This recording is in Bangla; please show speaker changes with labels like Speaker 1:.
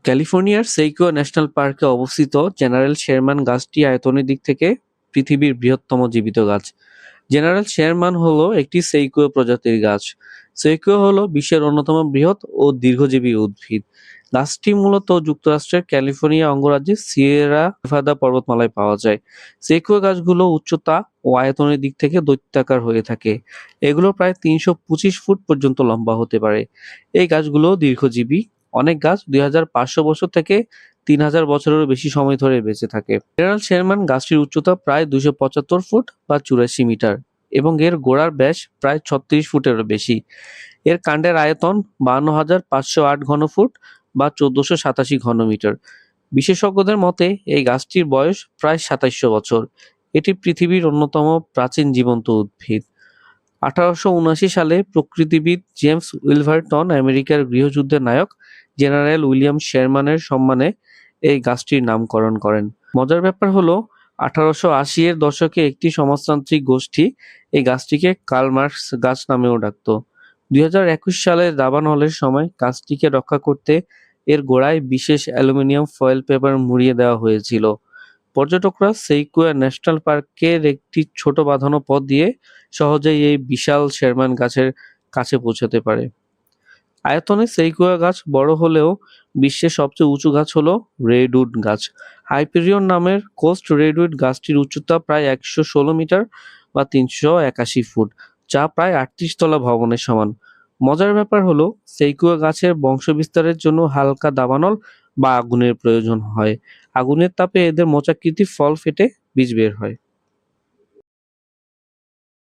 Speaker 1: ক্যালিফোর্নিয়ার সেইকোয়া ন্যাশনাল পার্কে অবস্থিত জেনারেল শেরমান গাছটি আয়তনের দিক থেকে পৃথিবীর বৃহত্তম জীবিত গাছ। জেনারেল শেরমান হলো একটি সেইকোয়া প্রজাতির গাছ। সেইকোয়া হলো বিশ্বের অন্যতম বৃহৎ ও দীর্ঘজীবী উদ্ভিদ। গাছটি মূলত যুক্তরাষ্ট্রের ক্যালিফোর্নিয়া অঙ্গরাজ্যের সিয়েরা নেভাদা পর্বতমালায় পাওয়া যায়। সেইকোয়া গাছগুলো উচ্চতা ও আয়তনের দিক থেকে দৈত্যাকার হয়ে থাকে। এগুলো প্রায় ৩২৫ ফুট পর্যন্ত লম্বা হতে পারে। এই গাছগুলো দীর্ঘজীবী। অনেক গাছ ২৫০০ বছর থেকে ৩০০০ বছরেরও বেশি সময় ধরে বেঁচে থাকে। জেনারেল শেরমান গাছটির উচ্চতা প্রায় ২৭৫ ফুট বা ৮৪ মিটার এবং এর গোড়ার ব্যাস প্রায় ৩৬ ফুটেরও বেশি। এর কাণ্ডের আয়তন ৫২,৫০৮ ঘনফুট বা ১৪৮৭ ঘনমিটার। বিশেষজ্ঞদের মতে এই গাছটির বয়স প্রায় ২৭০০ বছর। এটি পৃথিবীর অন্যতম প্রাচীন জীবন্ত উদ্ভিদ। ১৮৭৯ সালে প্রকৃতিবিদ জেমস উইলভারটন আমেরিকার গৃহযুদ্ধের নায়ক জেনারেল উইলিয়াম শেরমানের সম্মানে এই গাছটির নামকরণ করেন। মজার ব্যাপার হলো ১৮৮০-এর দশকে একটি সমাজতান্ত্রিক গোষ্ঠী এই গাছটিকে কার্ল মার্কস গাছ নামেও ডাকত। ২০২১ সালে দাবানলের সময় গাছটিকে রক্ষা করতে এর গোড়ায় বিশেষ অ্যালুমিনিয়াম ফয়েল পেপার মুড়িয়ে দেওয়া হয়েছিল। পর্যটকরা সেইকোয়া ন্যাশনাল পার্কের একটি ছোট বাঁধানো পথ দিয়ে সহজেই এই বিশাল শেরমান গাছের কাছে পৌঁছাতে পারে। আয়তনে সেইকোয়া গাছ বড় হলেও বিশ্বের সবচেয়ে উঁচু গাছ হলো রেডউড গাছ। হাইপেরিয়ন নামের কোস্ট রেডউড গাছটির উচ্চতা প্রায় ১১৬ মিটার বা ৩৮১ ফুট, যা প্রায় ৩৮ তলা ভবনের সমান। মজার ব্যাপার হলো সেইকোয়া গাছের বংশবিস্তারের জন্য হালকা দাবানল বা আগুনের প্রয়োজন হয়। আগুনের তাপে এদের মোচাকৃতি ফল ফেটে বীজ বের হয়।